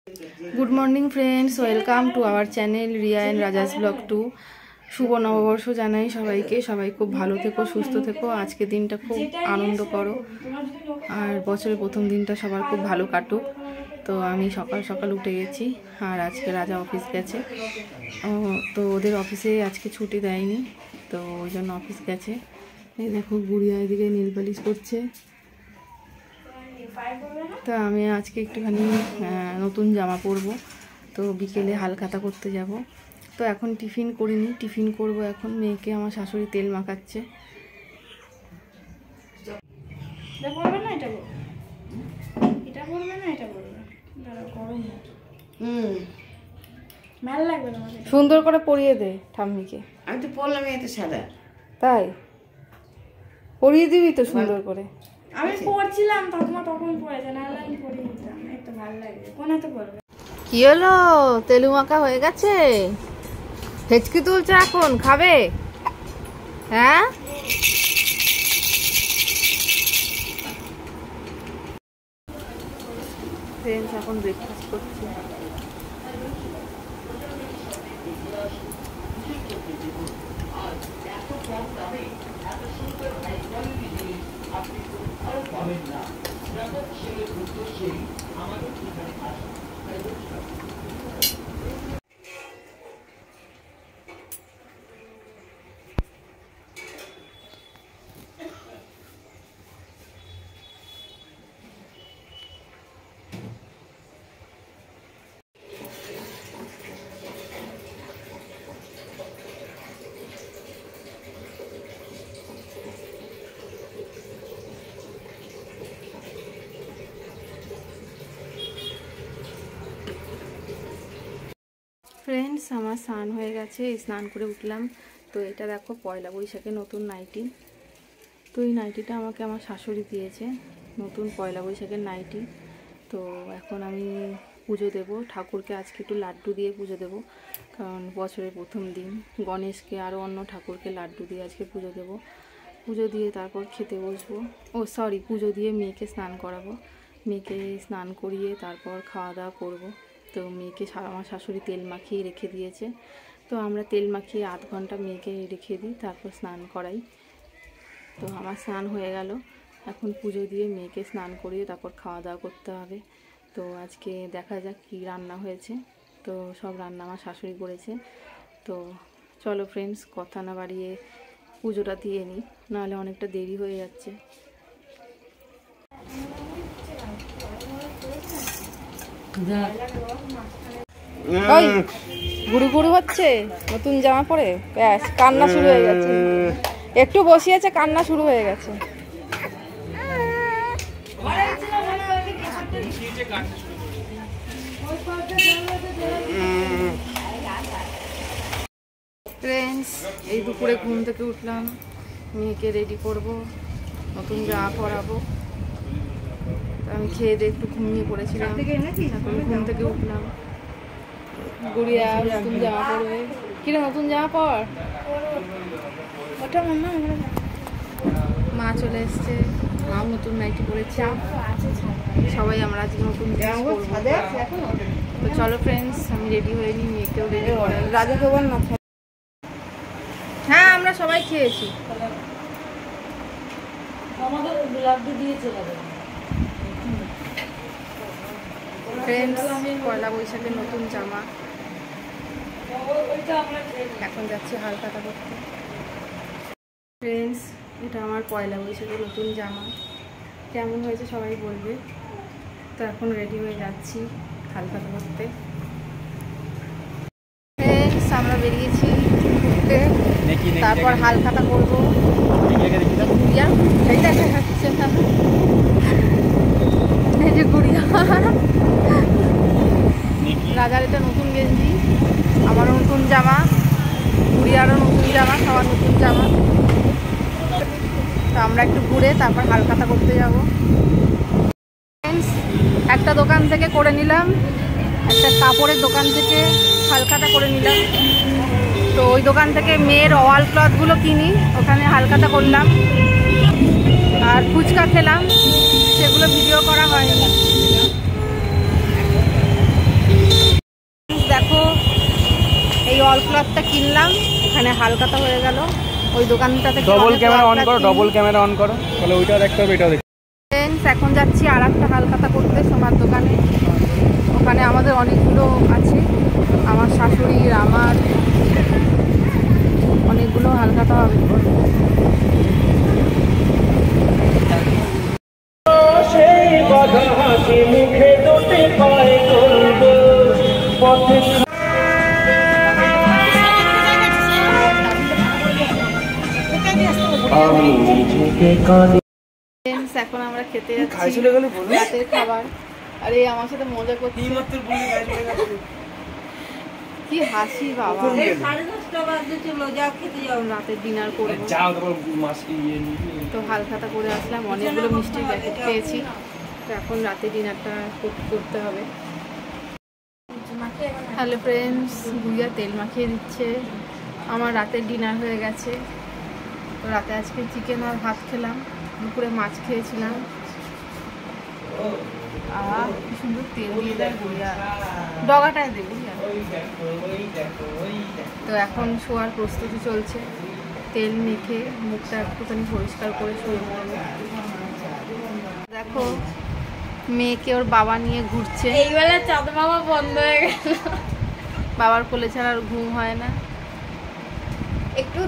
Good morning friends, welcome to our channel Riya and Raja's blog 2। शुभ नवबर्ष जानाई सबाइके। सबाई खूब भालो थेको, सुस्थ थेको। आज के दिनटा खूब आनंद करो और बछरेर प्रथम दिनटा सबार खूब भालो काटुक। तो आमी सकाल सकाल उठे गेছি और आज के राजा अफिस गेছে। तो ओদের অফিসে আজকে ছুটি দেয়নি, তো ওই জন্য অফিস গেছে। এই দেখো গুড়িয়া এদিকে নীল পালিশ করছে। তো আমি আজকে একটুখানি নতুন জামা পরবো, তো বিকেলে হালখাতা করতে যাব। তো এখন টিফিন করিনি, টিফিন করব এখন। মেয়েকে আমার শাশুড়ি তেল মাখাচ্ছে। সুন্দর করে পরিয়ে দে ঠাম্মিকে। আমি তো পরলাম, এত সাদা। তাই পরিয়ে দিবি তো সুন্দর করে। আমি পড়ছিলাম তখন পড়েছে, না আমি পড়িয়ে দিতাম, একটু ভালো লাগে। কোনা তো পড়বে। কি হলো, তেলু মাখা হয়ে গেছে? হেঁচকি তুলছে এখন, খাবে? হ্যাঁ, ফ্রেন্ডস এখন ব্রেকফাস্ট করছি। ফ্রেন্ডস আমার স্নান হয়ে গেছে, স্নান করে উঠলাম। তো এটা দেখো পয়লা বৈশাখে নতুন নাইটি। তো এই নাইটিটা আমাকে আমার শাশুড়ি দিয়েছে, নতুন পয়লা বৈশাখের নাইটি। তো এখন আমি পুজো দেব ঠাকুরকে। আজকে একটু লাড্ডু দিয়ে পুজো দেব, কারণ বছরের প্রথম দিন। গণেশকে আরও অন্য ঠাকুরকে লাড্ডু দিয়ে আজকে পুজো দেব। পুজো দিয়ে তারপর খেতে বসবো। পুজো দিয়ে মেয়েকে স্নান করাবো। মেয়েকে স্নান করিয়ে তারপর খাওয়া দাওয়া করবো। তো মেয়েকে আমার শাশুড়ি তেল মাখিয়ে রেখে দিয়েছে। তো আমরা তেল মাখিয়ে আধ ঘন্টা মেয়েকে রেখে দিই, তারপর স্নান করাই। তো আমার স্নান হয়ে গেল, এখন পুজো দিয়ে মেয়েকে স্নান করিয়ে তারপর খাওয়া দাওয়া করতে হবে। তো আজকে দেখা যাক কী রান্না হয়েছে। তো সব রান্না আমার শাশুড়ি করেছে। তো চলো ফ্রেন্ডস, কথা না বাড়িয়ে পুজোটা দিয়ে নিই, নাহলে অনেকটা দেরি হয়ে যাচ্ছে। ওই গুরু গুরু হচ্ছে নতুন জামা পরে, ব্যাস কান্না শুরু হয়ে গেছে। একটু বসিয়েছে, কান্না শুরু হয়ে গেছে। ফ্রেন্ডস, এই দুপুরে ঘুম থেকে উঠলাম, মেয়েকে রেডি করব, নতুন জামা পরাবো। আমি খেয়ে দিয়ে একটু ঘুমিয়ে পড়েছিলাম, এখন ঘুম থেকে উঠলাম। গুড়িয়া নতুন জামা পরবে। কিরে নতুন জামা পর। ওটা মাম্মা, মা চলে এসছে, মাও নতুন নাইটি পরেছে। সবাই আমরা আজকে নতুন ড্রেস পরবো। তো চলো ফ্রেন্ডস, আমি রেডি হয়ে নিই, মেয়েকেও রেডি করাই। রাজা কেবল না। হ্যাঁ, আমরা সবাই খেয়েছি। আমাদের লাড্ডু দিয়েছে ফ্রেন্ডস, পয়লা বৈশাখের নতুন জামা। এখন যাচ্ছি হালখাতা করতে। ফ্রেন্ডস, এটা আমার পয়লা বৈশাখের নতুন জামা। কেমন হয়েছে সবাই বলবে। তো এখন রেডি হয়ে যাচ্ছি হালখাতা করতে। ফ্রেন্ডস, আমরা বেরিয়েছি ঘুরতে, তারপর হালখাতা করবো। এই যে গুড়িয়া, রাজার এটা নতুন গেঞ্জি, আমারও নতুন জামা, গুড়িয়ারও নতুন জামা, সবার নতুন জামা। তো আমরা একটু ঘুরে তারপর হালখাতা করতে যাব। একটা দোকান থেকে করে নিলাম, একটা কাপড়ের দোকান থেকে হালখাতা করে নিলাম। তো ওই দোকান থেকে মেয়ের ওয়াল ক্লথগুলো কিনি, ওখানে হালখাতা করলাম। আর ফুচকা খেলাম, সেগুলো ভিডিও করা হয়নি। এই অল ক্লথটা কিনলাম, এখানে হালকাতা হয়ে গেল। ওই দোকানটাতে ডবল ক্যামেরা অন করো, ডবল ক্যামেরা অন করো, তাহলে ওইটাও দেখতে হবে এটাও দেখতে হবে। ফ্রেন্ডস, এখন যাচ্ছি আর একটা হালকাতা করতে সোনার দোকানে। ওখানে আমাদের অনেকগুলো আছে, আমার শাশুড়ির, আমার অনেকগুলো হালকাতা হবে। Friends, এখন আমরা খেতে যাচ্ছি রাতের খাবার। আরে আমার সাথে মজা করছি, কি হাসি বাবা। রাতের ডিনার করবো তো হালখাতা করে আসলাম, অনেকগুলো মিষ্টির প্যাকেট পেয়েছি। তো এখন রাতে ডিনারটা করতে হবে। হ্যালো ফ্রেন্ডস, গুইয়া তেল মাখিয়ে দিচ্ছে। আমার রাতের ডিনার হয়ে গেছে। তো রাতে আজকে চিকেন আর ভাত খেলাম, দুপুরে মাছ খেয়েছিলাম। কি সুন্দর তেল দিয়ে দেয় গুইয়া, ডগাটায় দেয় গুইয়া। তো এখন শোয়ার প্রস্তুতি চলছে, তেল মেখে মুখটা একটুখানি পরিষ্কার করে শুয়ে পড়বো। দেখো মেয়েকে ওর বাবা নিয়ে ঘুরছে। এইবেলা চাঁদ মামা বন্ধ হয়ে গেল, বাবার কোলে ছাড়া আর ঘুম হয় না। একটু